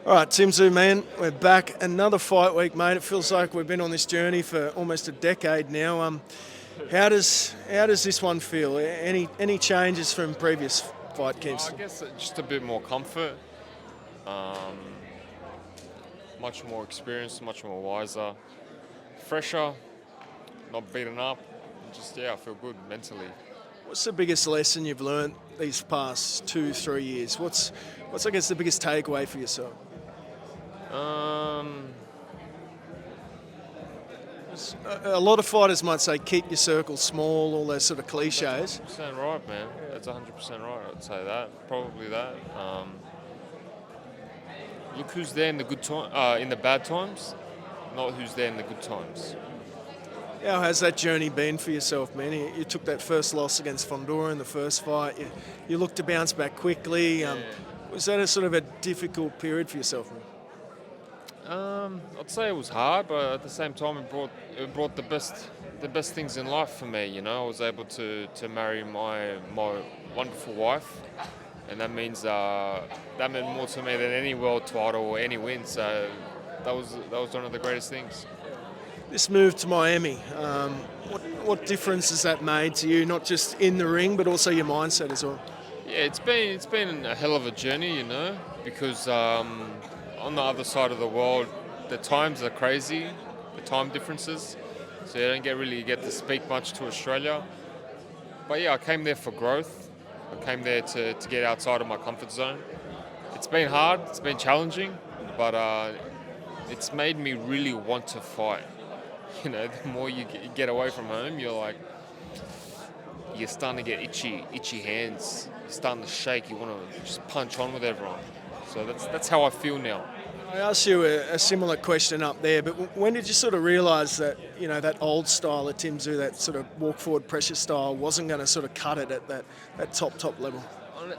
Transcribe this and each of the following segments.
All right, Tszyu, man, we're back. Another fight week, mate. It feels like we've been on this journey for almost a decade now. How does this one feel? Any changes from previous fight camps? I guess just a bit more comfort, um, much more experience, much more wiser, fresher, not beaten up. Just I feel good mentally. What's the biggest lesson you've learned these past 2, 3 years? What's I guess the biggest takeaway for yourself? Um, A lot of fighters might say keep your circle small, all those sort of cliches. 100% right, man. That's 100% right. I'd say that. Probably that. Look who's there in the good time, in the bad times, not who's there in the good times. How has that journey been for yourself, man? You took that first loss against Fundora in the first fight. You looked to bounce back quickly. Was that a sort of a difficult period for yourself, man? I'd say it was hard, but at the same time, it brought the best things in life for me. You know, I was able to marry my wonderful wife, and that meant more to me than any world title or any win. So that was one of the greatest things. This move to Miami, what difference has that made to you, not just in the ring, but also your mindset as well? Yeah, it's been a hell of a journey, you know, because on the other side of the world, the times are crazy, the time differences, so you don't really get to speak much to Australia. But yeah, I came there for growth. I came there to get outside of my comfort zone. It's been hard, it's been challenging, but it's made me really want to fight. You know, the more you get away from home, you're starting to get itchy hands. You're starting to shake. You want to just punch on with everyone. So that's how I feel now. I asked you a similar question up there, but when did you sort of realise that, you know, that old style of Tszyu, that sort of walk forward pressure style, wasn't going to sort of cut it at that top level?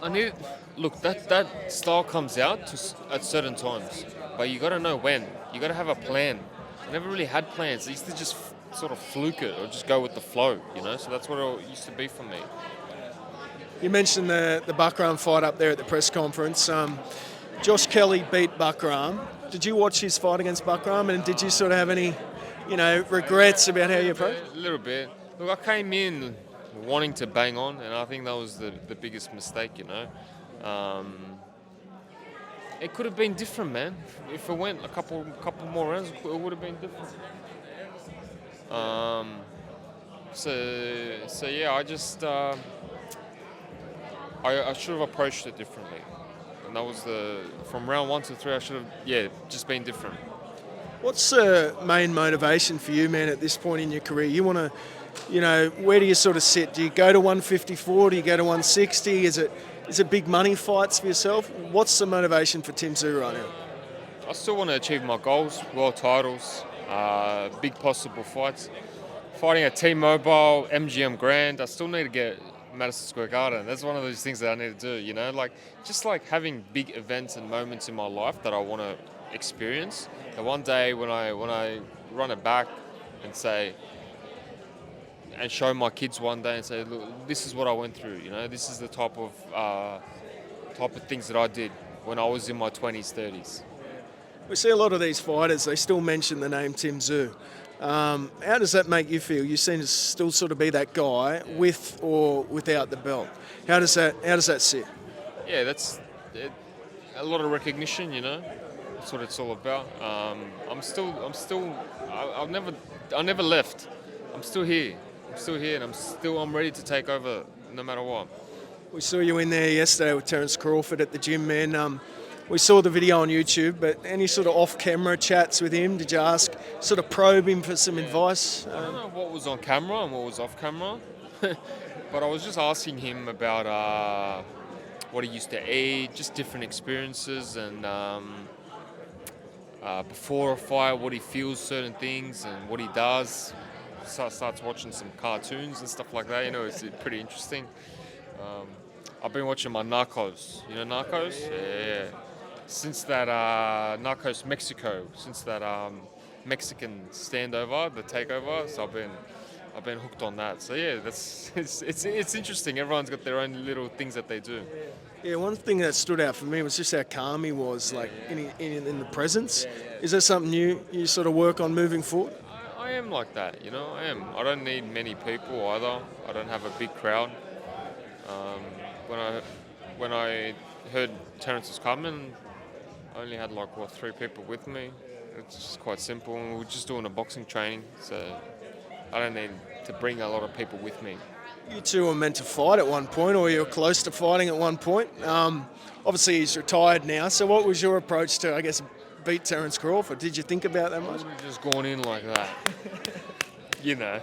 I need look that style comes out at certain times, but you got to know when. You got to have a plan. I never really had plans. I used to just sort of fluke it or just go with the flow, you know. So that's what it used to be for me. You mentioned the Buckram fight up there at the press conference. Josh Kelly beat Buckram. Did you watch his fight against Buckram, and did you sort of have any, regrets about how you approached? A little bit. Look, I came in wanting to bang on, and I think that was the biggest mistake, you know. It could have been different, man. If it went a couple more rounds, it would have been different. So yeah, I just I should have approached it differently, and that was from round 1 to 3. I should have just been different. What's the main motivation for you, man, at this point in your career? You want to, where do you sort of sit? Do you go to 154? Do you go to 160? Is it big money fights for yourself? What's the motivation for Tszyu right now? I still want to achieve my goals, world titles, big possible fights. Fighting at T-Mobile, MGM Grand, I still need to get Madison Square Garden. That's one of those things that I need to do, you know? Just having big events and moments in my life that I want to experience. And one day when I run it back and say, and show my kids one day and say, look, this is what I went through, you know? This is the type of things that I did when I was in my 20s, 30s. We see a lot of these fighters, they still mention the name Tszyu. How does that make you feel? You seem to still sort of be that guy with or without the belt. How does that sit? Yeah, that's a lot of recognition, you know? That's what it's all about. I never left. I'm still here, and I'm ready to take over no matter what. We saw you in there yesterday with Terence Crawford at the gym, man. We saw the video on YouTube, but any sort of off-camera chats with him? Did you sort of probe him for some advice? I don't know what was on camera and what was off camera, but I was just asking him about what he used to eat, just different experiences, and before a fight, what he feels certain things and what he does. Starts watching some cartoons and stuff like that. You know, it's pretty interesting. I've been watching my Narcos. You know Narcos? Yeah. Since that Narcos Mexico, since that Mexican standover, the takeover, so I've been hooked on that. So yeah, it's interesting. Everyone's got their own little things that they do. Yeah, one thing that stood out for me was just how calm he was, like in the presence. Is that something you sort of work on moving forward? I am like that, I am. I don't need many people either. I don't have a big crowd. Um, when I when I heard Terence was coming, I only had 3 people with me. It's just quite simple. We were just doing a boxing training, so I don't need to bring a lot of people with me. You two were meant to fight at one point, or you were close to fighting at one point. Obviously, he's retired now. So, what was your approach to, I guess, beat Terence Crawford? Did you think about that I much? would have just gone in like that. I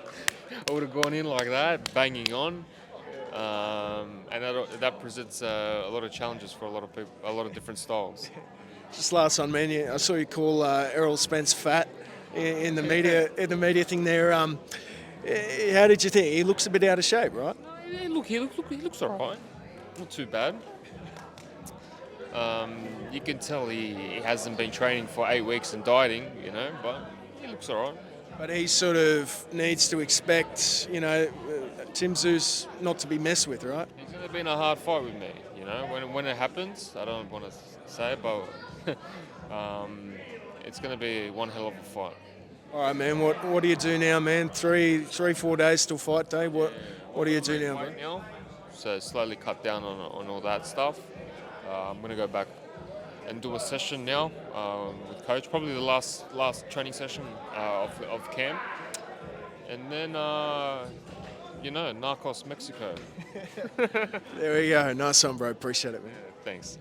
would have gone in like that, banging on. And that presents a lot of challenges for a lot of people, a lot of different styles. Just last one, man. I saw you call Errol Spence fat in the media thing there. How did you think? He looks a bit out of shape, right? He looks all right. Not too bad. You can tell he hasn't been training for 8 weeks and dieting, but he looks all right. But he sort of needs to expect, Tsyzu's not to be messed with, right? It's going to be in a hard fight with me, When it happens, I don't want to say it, but it's going to be one hell of a fight. All right, man. What do you do now, man? 4 days till fight day. What do you do now, man? Now, so slowly cut down on all that stuff. I'm going to go back and do a session now with coach, probably the last training session of camp, and then Narcos Mexico. There we go. Nice one, bro. Appreciate it, man. Thanks.